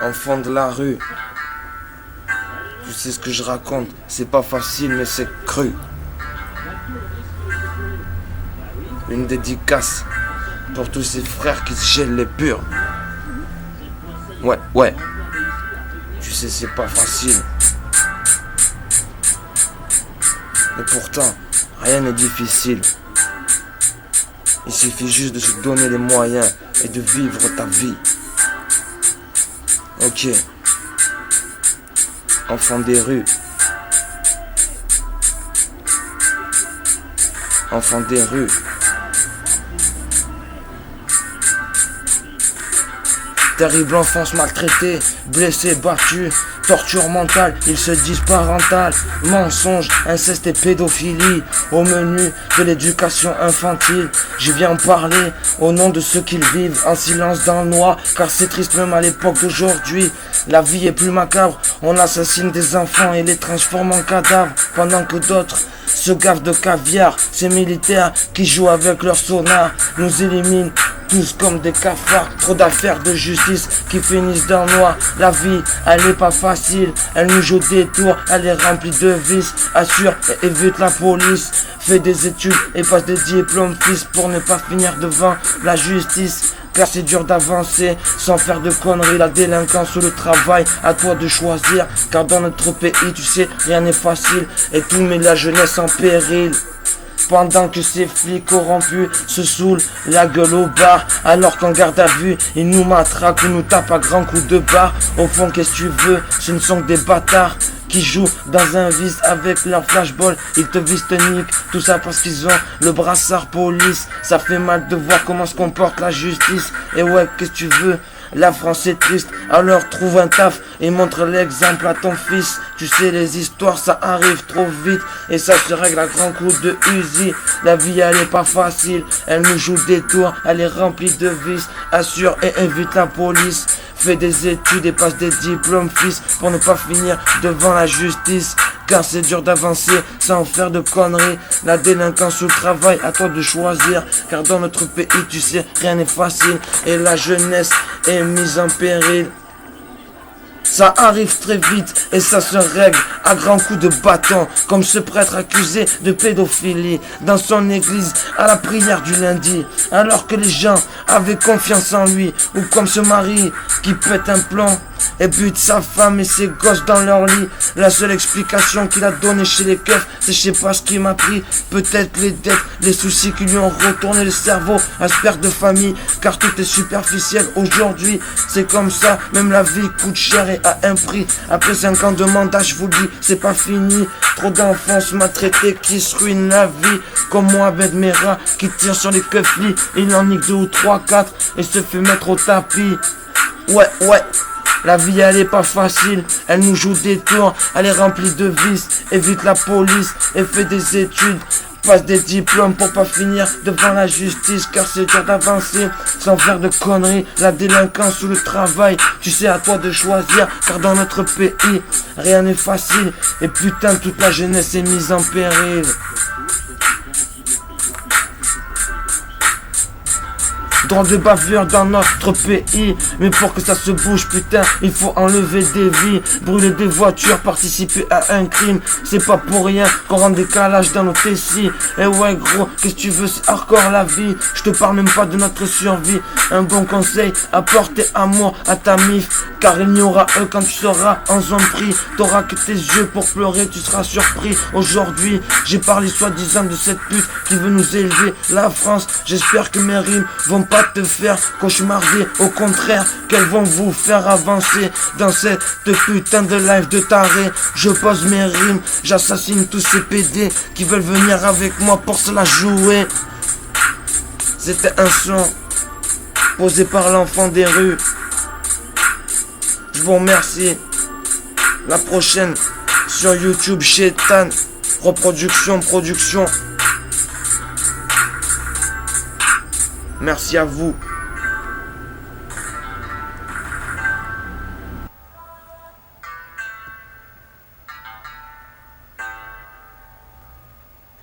enfant de la rue. Tu sais ce que je raconte, c'est pas facile mais c'est cru. Une dédicace pour tous ces frères qui se gèlent les purs. Ouais, tu sais c'est pas facile. Et pourtant, rien n'est difficile. Il suffit juste de se donner les moyens et de vivre ta vie. Ok. Enfant des rues. Enfant des rues. Terrible enfance maltraitée, blessé, battu, torture mentale, ils se disent parental, mensonge, inceste et pédophilie, au menu de l'éducation infantile. Je viens parler au nom de ceux qui vivent en silence dans le noir, car c'est triste même à l'époque d'aujourd'hui. La vie est plus macabre, on assassine des enfants et les transforme en cadavres, pendant que d'autres se gavent de caviar. Ces militaires qui jouent avec leur sonar nous éliminent tous comme des cafards. Trop d'affaires de justice qui finissent dans le noir. La vie, elle est pas facile, elle nous joue des tours, elle est remplie de vices. Assure et évite la police, fais des études et passe des diplômes fils, pour ne pas finir devant la justice. Car c'est dur d'avancer sans faire de conneries. La délinquance ou le travail, à toi de choisir. Car dans notre pays, tu sais, rien n'est facile et tout met la jeunesse en péril. Pendant que ces flics corrompus se saoulent la gueule au bar, alors qu'en garde à vue, ils nous matraquent ou nous tapent à grands coups de barre. Au fond, qu'est-ce que tu veux, ce ne sont que des bâtards qui jouent dans un vice avec leur flashball. Ils te visent, te niquent, tout ça parce qu'ils ont le brassard police. Ça fait mal de voir comment se comporte la justice. Et ouais, qu'est-ce que tu veux, la France est triste, alors trouve un taf et montre l'exemple à ton fils. Tu sais, les histoires ça arrive trop vite et ça se règle à grands coups de Uzi. La vie elle est pas facile, elle nous joue des tours, elle est remplie de vices. Assure et évite la police, fais des études et passe des diplômes fils, pour ne pas finir devant la justice. Car c'est dur d'avancer sans faire de conneries. La délinquance ou le travail, à toi de choisir. Car dans notre pays, tu sais, rien n'est facile et la jeunesse est mise en péril. Ça arrive très vite et ça se règle à grands coups de bâton, comme ce prêtre accusé de pédophilie dans son église à la prière du lundi, alors que les gens avaient confiance en lui. Ou comme ce mari qui pète un plomb et bute sa femme et ses gosses dans leur lit. La seule explication qu'il a donnée chez les keufs, c'est je sais pas ce qui m'a pris. Peut-être les dettes, les soucis qui lui ont retourné le cerveau à ce père de famille. Car tout est superficiel aujourd'hui, c'est comme ça, même la vie coûte cher et à un prix. Après 5 ans de mandat, je vous dis, c'est pas fini. Trop d'enfants maltraités qui se ruinent la vie, comme moi avec mes rats qui tirent sur les keufs-lits. Il en nique 2 ou 3, 4 et se fait mettre au tapis. Ouais, la vie elle est pas facile, elle nous joue des tours, elle est remplie de vices. Évite la police et fais des études, passe des diplômes pour pas finir devant la justice. Car c'est dur d'avancer sans faire de conneries. La délinquance ou le travail, tu sais, à toi de choisir. Car dans notre pays, rien n'est facile et putain toute la jeunesse est mise en péril. Droit de bavure dans notre pays, mais pour que ça se bouge putain, il faut enlever des vies, brûler des voitures, participer à un crime. C'est pas pour rien qu'on rend des calages dans nos tessis. Et ouais gros, qu'est-ce que tu veux, c'est hardcore la vie. Je te parle même pas de notre survie. Un bon conseil, apporter amour à ta mif, car il n'y aura eux quand tu seras en zone pris. T'auras que tes yeux pour pleurer, tu seras surpris. Aujourd'hui, j'ai parlé soi-disant de cette pute qui veut nous élever, la France. J'espère que mes rimes vont pas te faire cauchemarder, au contraire qu'elles vont vous faire avancer dans cette putain de life de taré. Je pose mes rimes, j'assassine tous ces PD qui veulent venir avec moi pour se la jouer. C'était un son posé par l'enfant des rues. Je vous remercie. La prochaine sur YouTube, Chétan, production. Merci à vous.